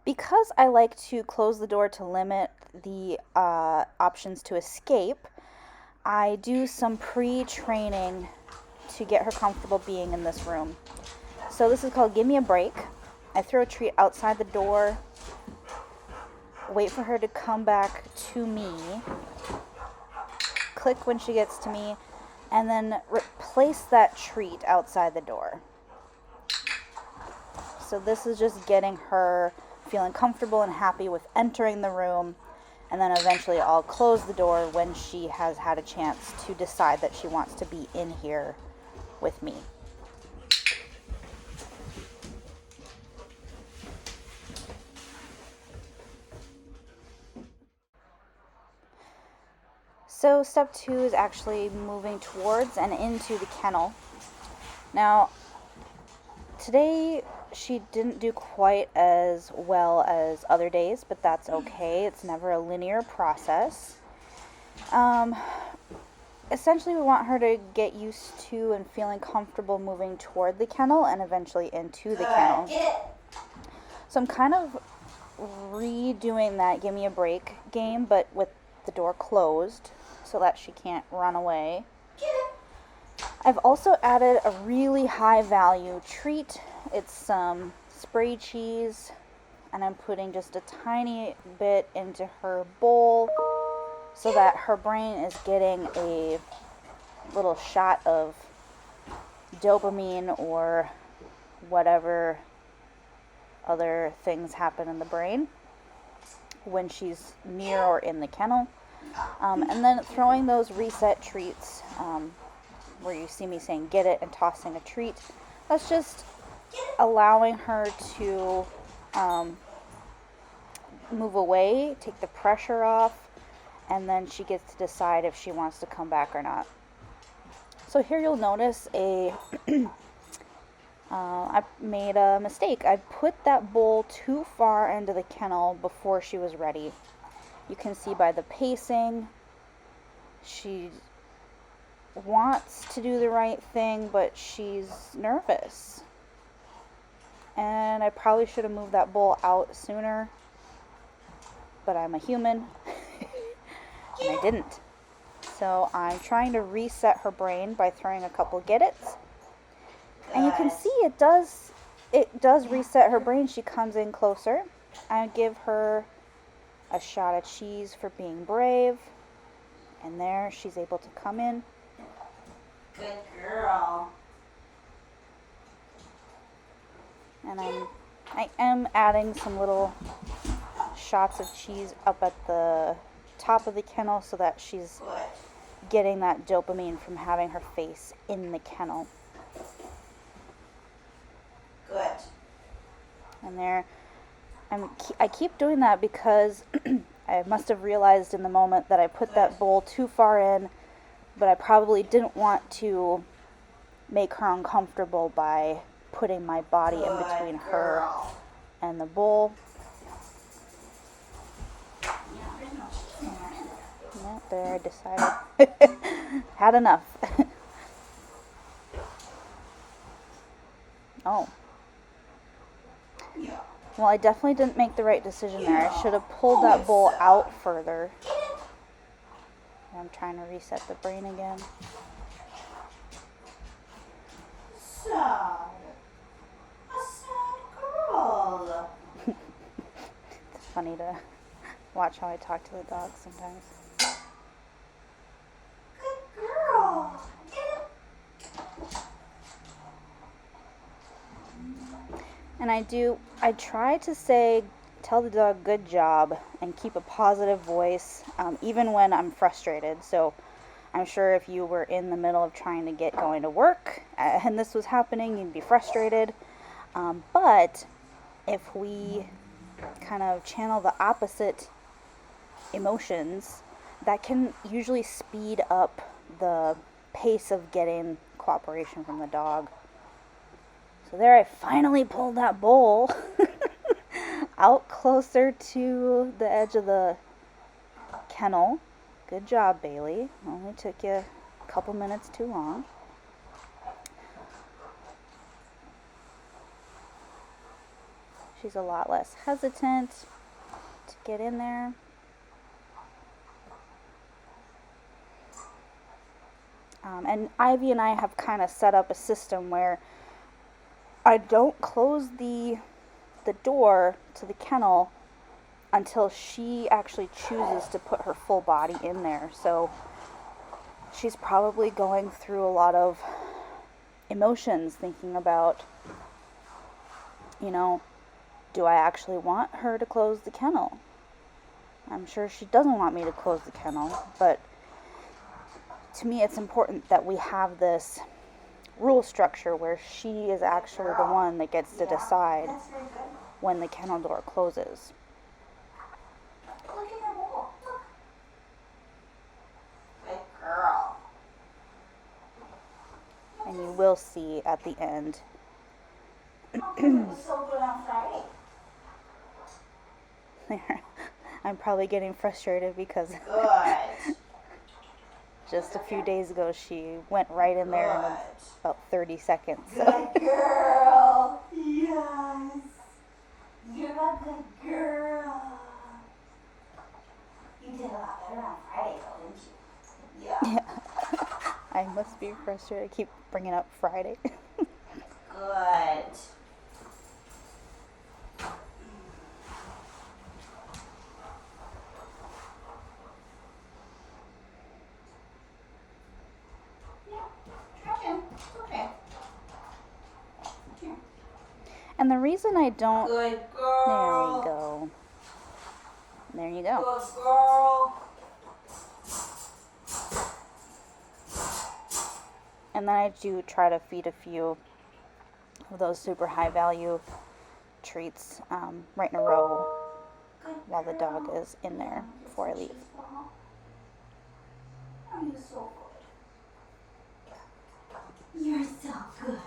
Because I like to close the door to limit the options to escape, I do some pre-training to get her comfortable being in this room. So this is called Give Me a Break. I throw a treat outside the door, wait for her to come back to me, click when she gets to me, and then replace that treat outside the door. So this is just getting her feeling comfortable and happy with entering the room, and then eventually I'll close the door when she has had a chance to decide that she wants to be in here with me. So step 2 is actually moving towards and into the kennel. Now, today she didn't do quite as well as other days, but that's okay. It's never a linear process. Essentially, we want her to get used to and feeling comfortable moving toward the kennel and eventually into the kennel. So I'm kind of redoing that Give Me a Break game, but with the door closed so that she can't run away. I've also added a really high value treat. It's some spray cheese, and I'm putting just a tiny bit into her bowl so that her brain is getting a little shot of dopamine or whatever other things happen in the brain when she's near or in the kennel. And then throwing those reset treats, where you see me saying get it and tossing a treat. That's just allowing her to move away, take the pressure off, and then she gets to decide if she wants to come back or not. So here you'll notice I made a mistake. I put that bowl too far into the kennel before she was ready. You can see by the pacing, she wants to do the right thing, but she's nervous. And I probably should have moved that bowl out sooner, but I'm a human, and I didn't. So I'm trying to reset her brain by throwing a couple get-its. And you can see it does reset her brain. She comes in closer. I give her a shot of cheese for being brave. And there, she's able to come in. Good girl. And I am adding some little shots of cheese up at the top of the kennel so that she's getting that dopamine from having her face in the kennel. Good. And there, I keep doing that because I must have realized in the moment that I put that bowl too far in, but I probably didn't want to make her uncomfortable by putting my body in between her and the bowl. Yeah, there, I decided. Had enough. Oh. Well, I definitely didn't make the right decision there. I should have pulled that bowl out further. I'm trying to reset the brain again. Sad. A sad girl. It's funny to watch how I talk to the dog sometimes. Good girl. And I try to tell the dog good job and keep a positive voice, even when I'm frustrated. So I'm sure if you were in the middle of trying to get going to work and this was happening, you'd be frustrated. But if we kind of channel the opposite emotions, that can usually speed up the pace of getting cooperation from the dog. So there, I finally pulled that bowl out closer to the edge of the kennel. Good job, Bailey. Only took you a couple minutes too long. She's a lot less hesitant to get in there. And Ivy and I have kind of set up a system where I don't close the door to the kennel until she actually chooses to put her full body in there. So she's probably going through a lot of emotions, thinking about, you know, do I actually want her to close the kennel? I'm sure she doesn't want me to close the kennel, but to me it's important that we have this rule structure where she is actually the one that gets to decide That's very good. when the kennel door closes. Look at that ball. Look. Good girl. And you will see at the end. It was so good on Friday. I'm probably getting frustrated because Good. just a few days ago she went right in there in Good. about 30 seconds. So. Good girl. Yes. You're a good girl. You did a lot better on Friday, though, didn't you? Yeah. Yeah. I must be frustrated. I keep bringing up Friday. Good. Yeah. Try again. Okay. Here. And the reason I don't... Good There girl. you go. There you go. Good girl. And then I do try to feed a few of those super high value treats right in a row Good while the dog girl. is in there before I leave. Are you so good? You're so good.